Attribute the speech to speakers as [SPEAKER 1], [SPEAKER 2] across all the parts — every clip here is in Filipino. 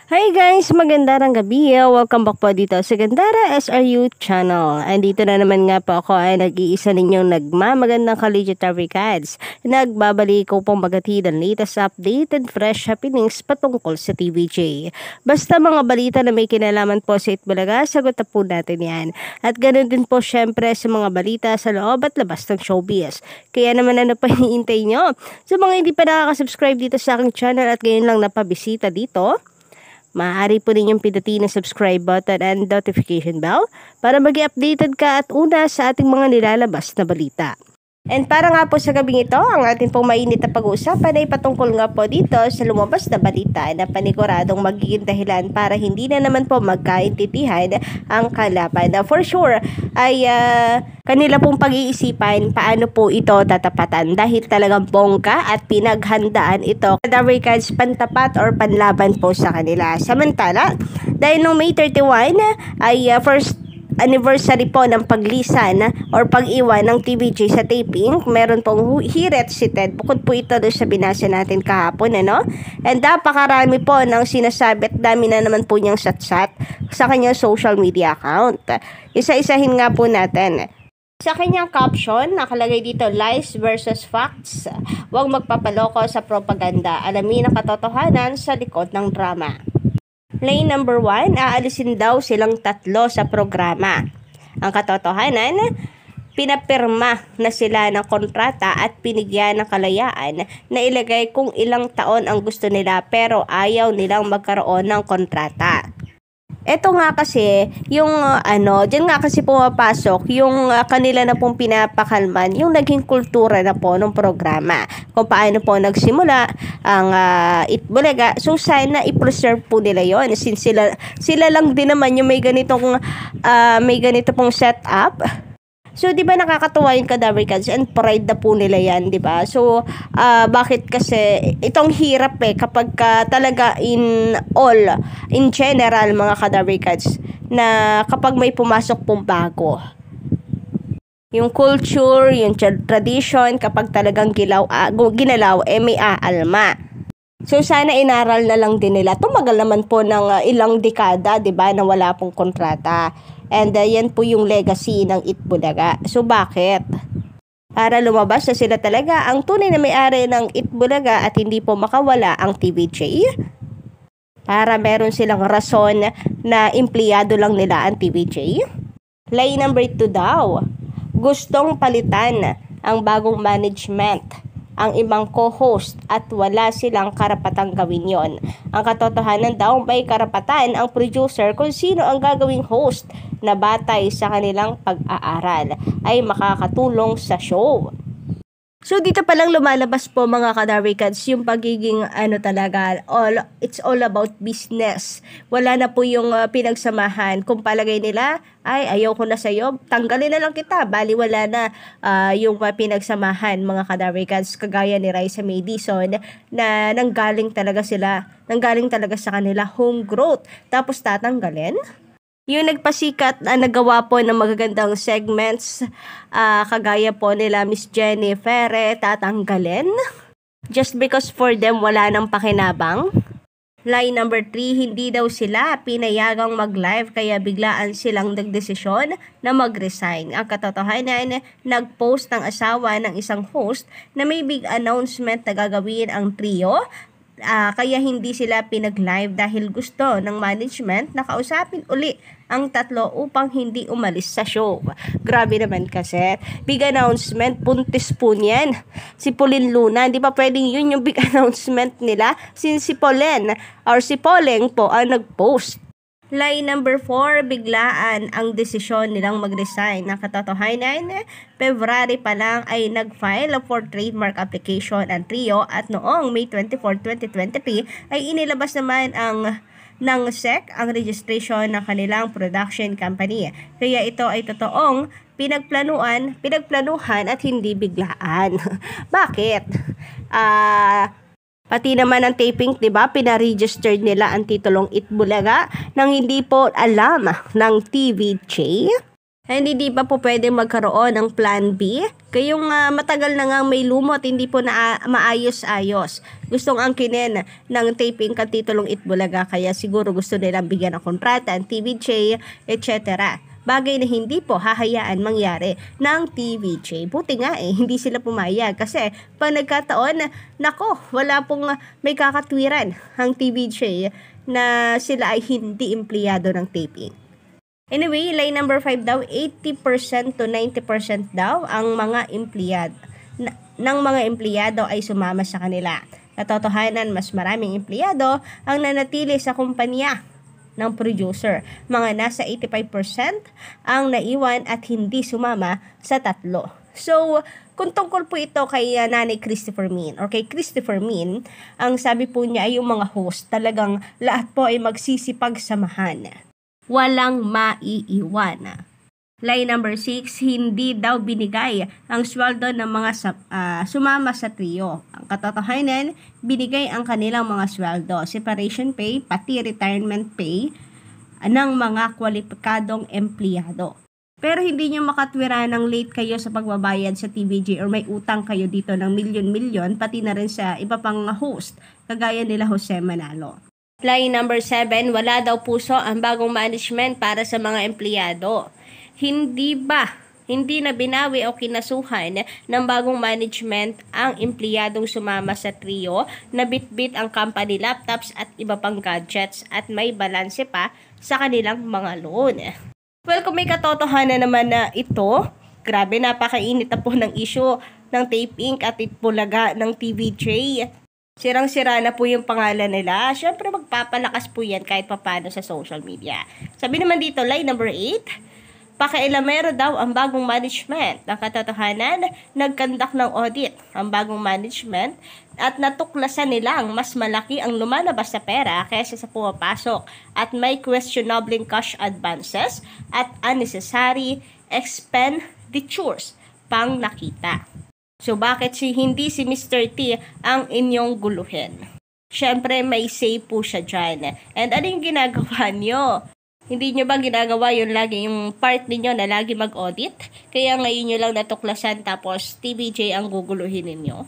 [SPEAKER 1] Hi guys! Magandang gabi. Welcome back po dito sa Gandara SRU channel. Andito na naman nga po ako ay nag-iisa ninyong nagmamagandang collegiate cards. Nagbabalik ko pong magatid ang latest update and fresh happenings patungkol sa TVJ. Basta mga balita na may kinalaman po sa Itbulaga, sagot na po natin yan. At ganoon din po syempre sa mga balita sa loob at labas ng showbiz. Kaya naman ano pa hinihintay nyo? Sa mga hindi pa nakaka-subscribe dito sa aking channel at ngayon lang napabisita dito, maaari po ninyong pindutin ang subscribe button and notification bell para mag-updated ka at una sa ating mga nilalabas na balita. And para nga po sa gabing ito, ang ating pong mainit na pag-uusapan ay patungkol nga po dito sa lumabas na balita na paniguradong magiging dahilan para hindi na naman po magkaintindihan ang kalaban. For sure ay kanila pong pag-iisipan paano po ito tatapatan dahil talagang bongga at pinaghandaan ito kada cards pantapat or panlaban po sa kanila. Samantala, dahil noong May 31 ay first anniversary po ng paglisan or pag-iwan ng TVJ sa taping, meron pong hirit si Ted. Bukod po ito doon sa binasa natin kahapon, ano? And napakarami po ng sinasabi at dami na naman po niyang satsat sa kanyang social media account. Isa-isahin nga po natin. Sa kanyang caption, nakalagay dito, lies versus facts. Huwag magpapaloko sa propaganda. Alamin ang katotohanan sa likod ng drama. Lane number 1, aalisin daw silang 3 sa programa. Ang katotohanan, pinapirma na sila ng kontrata at binigyan ng kalayaan na ilagay kung ilang taon ang gusto nila pero ayaw nilang magkaroon ng kontrata. Ito nga kasi, yung dyan nga kasi pumapasok yung kanila na pong pinapakalman, yung naging kultura na po ng programa. Kung paano po nagsimula ang Itbulaga. So sana i-preserve po nila yon since sila lang din naman yung may ganito pong setup. So, di ba nakakatuwa yung Cadaver Cards and pride na po nila yan, di ba? So, bakit kasi itong hirap kapag talaga in general mga Cadaver Cards na kapag may pumasok pong bago. Yung culture, yung tradition, kapag talagang ginalaw, may aalma. So, sana inaral na lang din nila. Tumagal naman po ng ilang dekada, di ba, na wala pong kontrata. And yan po yung legacy ng Itbulaga. So, bakit? Para lumabas na sila talaga ang tunay na may-ari ng Itbulaga at hindi po makawala ang TVJ. Para meron silang rason na empleyado lang nila ang TVJ. Line number 2 daw. Gustong palitan ang bagong management ang ibang co-host at wala silang karapatang gawin yon. Ang katotohanan daw, may karapatan ang producer kung sino ang gagawing host na batay sa kanilang pag-aaral ay makakatulong sa show. So dito palang lumalabas po mga Cadaver Cards yung pagiging talaga, it's all about business. Wala na po yung pinagsamahan. Kung palagay nila, ay ayaw ko na sa'yo, tanggalin na lang kita. Bali wala na yung pinagsamahan mga Cadaver Cards kagaya ni Raisa May Dizon na nanggaling talaga sa kanila home growth. Tapos tatanggalin? Yung nagpasikat na nagawa po ng magagandang segments, kagaya po nila Miss Jenny Ferre, tatanggalin. Just because for them wala nang pakinabang. Line number 3, hindi daw sila pinayagang mag-live kaya biglaan silang nagdesisyon na mag-resign. Ang katotohanan, nag-post ng asawa ng isang host na may big announcement na gagawin ang trio. Kaya hindi sila pinag-live dahil gusto ng management na kausapin uli ang 3 upang hindi umalis sa show. Grabe naman kasi. Big announcement, buntis po niyan. Si Pauline Luna, di ba pwedeng yun yung big announcement nila? Si Pauline or si Poleng po ang nag-post. Line number 4, biglaan ang desisyon nilang mag-resign. Ang katotohanan, February pa lang ay nag-file for trademark application ang trio at noong May 24, 2023 ay inilabas naman ng SEC ang registration ng kanilang production company. Kaya ito ay totoong pinagplanuhan at hindi biglaan. Bakit? Pati naman ang taping, 'di ba? Pina-registered nila ang titulong Itbulaga nang hindi po alam ng TVJ. Hindi di pa po pwede magkaroon ng plan B. Kayong matagal na nga may lumot, hindi po na maayos-ayos. Gustong angkinin ng taping katitulong Itbulaga, kaya siguro gusto nilang bigyan ng kontrata ang TVJ, etc. Bagay na hindi po hahayaan mangyari ng TVJ. Buti nga hindi sila pumayag kasi pag nagkataon, nako, wala pong may kakatwiran ang TVJ na sila ay hindi empleyado ng taping. Anyway, line number 5 daw, 80% to 90% daw ang mga empleyado ng mga empleyado ay sumama sa kanila. Katotohanan, mas maraming empleyado ang nanatili sa kumpanya ng producer. Mga nasa 85% ang naiwan at hindi sumama sa tatlo. So, kung tungkol po ito kay Nanay Christopher Min or kay Christopher Min, ang sabi po niya ay yung mga host, talagang lahat po ay magsisipagsamahan. Walang maiiwan. Line number 6, hindi daw binigay ang sweldo ng mga sumama sa trio. Ang katotohanan, binigay ang kanilang mga sweldo, separation pay, pati retirement pay ng mga kwalipikadong empleyado. Pero hindi nyo makatwira ng late kayo sa pagbabayad sa TVJ or may utang kayo dito ng milyon-milyon, pati na rin sa iba pang host, kagaya nila Jose Manalo. Line number 7, wala daw puso ang bagong management para sa mga empleyado. Hindi na binawi o kinasuhan ng bagong management ang empleyadong sumama sa trio na bitbit ang company laptops at iba pang gadgets at may balanse pa sa kanilang mga loan. Well, kung may katotohanan naman na ito, grabe, napakainit na po ng issue ng taping at Itbulaga ng TVJ. Sirang-sira na po yung pangalan nila. Siyempre, magpapalakas po yan kahit papano sa social media. Sabi naman dito, line number 8, pakailamero daw ang bagong management. Ang katotohanan, nagkandak ng audit ang bagong management at natuklasan nilang mas malaki ang lumalabas sa pera kaysa sa pumapasok at may questionable cash advances at unnecessary expenditures pang nakita. So, bakit hindi si Mr. T ang inyong guluhin? Siyempre, may say po siya dyan. And ano yung ginagawa nyo? Hindi nyo ba ginagawa yung part ninyo na lagi mag-audit? Kaya ngayon nyo lang natuklasan tapos TVJ ang guguluhin ninyo?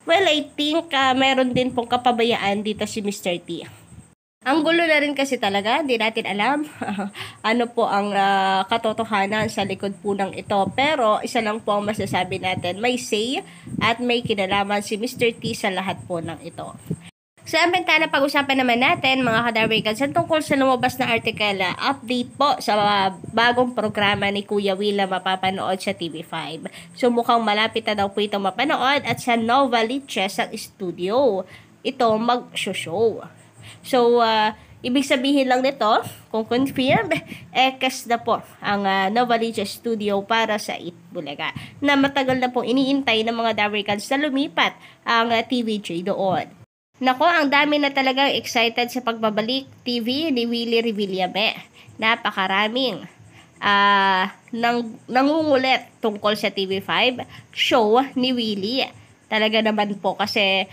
[SPEAKER 1] Well, I think meron din pong kapabayaan dito si Mr. T. Ang gulo na rin kasi talaga, hindi natin alam ano po ang katotohanan sa likod po ng ito. Pero isa lang po ang masasabi natin, may say at may kinalaman si Mr. T sa lahat po ng ito. Sa bintana, pag-usapan naman natin mga kadarwikans tungkol sa lumabas na article, update po sa bagong programa ni Kuya Will na mapapanood sa TV5. So mukhang malapit na daw po ito mapanood at sa Novaliches ang studio ito mag-show. So, ibig sabihin lang nito, kung confirm, kas na po ang Novaliches Studio para sa Itbulaga na matagal na po iniintay ng mga Darwikans na lumipat ang TVJ doon. Nako, ang dami na talagang excited sa pagbabalik TV ni Willie Revillame. Napakaraming nangungulit tungkol sa TV5 show ni Willie. Talaga naman po kasi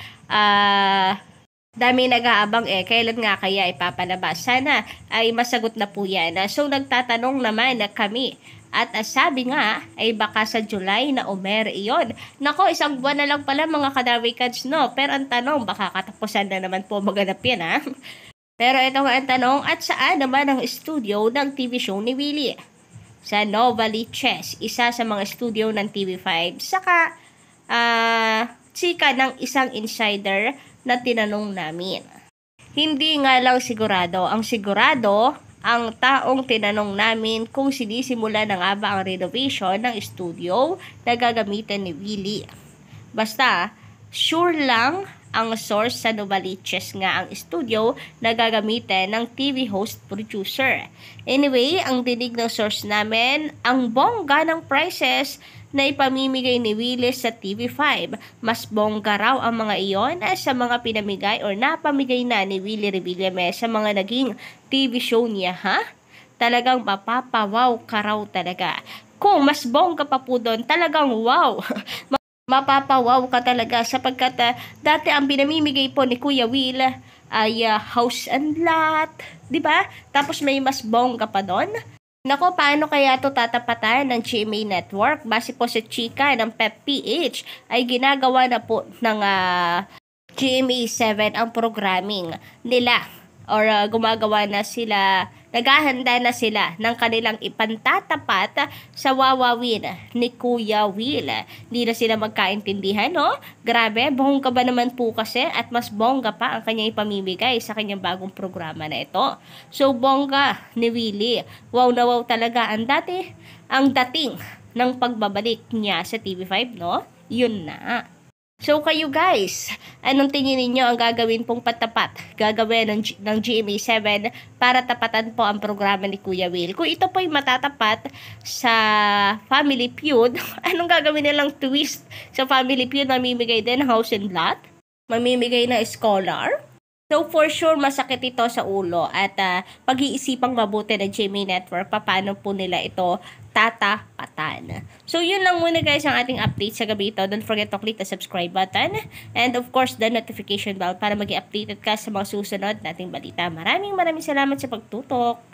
[SPEAKER 1] dami nag-aabang kailan nga kaya ipapalabas. Sana ay masagot na po yan. So nagtatanong naman na kami at sabi nga ay baka sa July na umere iyon. Nako, isang buwan na lang pala mga kadarwikans, no? Pero ang tanong, baka katapusan na naman po maganap yan, ha? Pero ito nga ang tanong, at saan naman ang studio ng TV show ni Willie? Sa Novaliches, isa sa mga studio ng TV5. Saka, chika ng isang insider na tinanong namin. Hindi nga lang sigurado. Ang sigurado, ang taong tinanong namin kung sinisimula na nga ba ang renovation ng studio na gagamitin ni Willie. Basta, sure lang ang source sa Novaliches nga ang studio na gagamitin ng TV host producer. Anyway, ang dinig ng source namin, ang bongga ng prices na ipamimigay ni Willie sa TV5. Mas bongga raw ang mga iyon sa mga pinamigay or napamigay na ni Willie Revillame sa mga naging TV show niya, ha? Talagang mapapawaw ka raw talaga. Kung mas bongga pa po doon, talagang wow! Mapapawaw ka talaga sapagkat dati ang pinamimigay po ni Kuya Will ay house and lot, di ba? Tapos may mas bongga pa doon. Nako, paano kaya ito tatapatan ng GMA Network? Base po sa chika ng PEP-PH ay ginagawa na po ng GMA7 ang programming nila or gumagawa na sila, naghahanda na sila ng kanilang ipantatapat sa wawawin ni Kuya Will. Hindi na sila magkaintindihan, no? Grabe, bongga ba naman po kasi at mas bongga pa ang kanyang ipamimigay sa kanyang bagong programa na ito. So, bongga ni Willie. Wow na wow talaga ang dating ng pagbabalik niya sa TV5, no? Yun na. So kayo guys, anong tingin ninyo ang gagawin pong patapat? Gagawin ng GMA7 para tapatan po ang programa ni Kuya Will. Kung ito po'y matatapat sa Family Feud, anong gagawin nilang twist sa Family Feud? Mamimigay din house and lot? Mamimigay na scholar? So for sure, masakit ito sa ulo at pag-iisipang mabuti ng GMA Network paano po nila ito tatapatan. So yun lang muna guys ang ating update sa gabi ito. Don't forget to click the subscribe button and of course the notification bell para maging updated ka sa mga susunod nating balita. Maraming salamat sa pagtutok.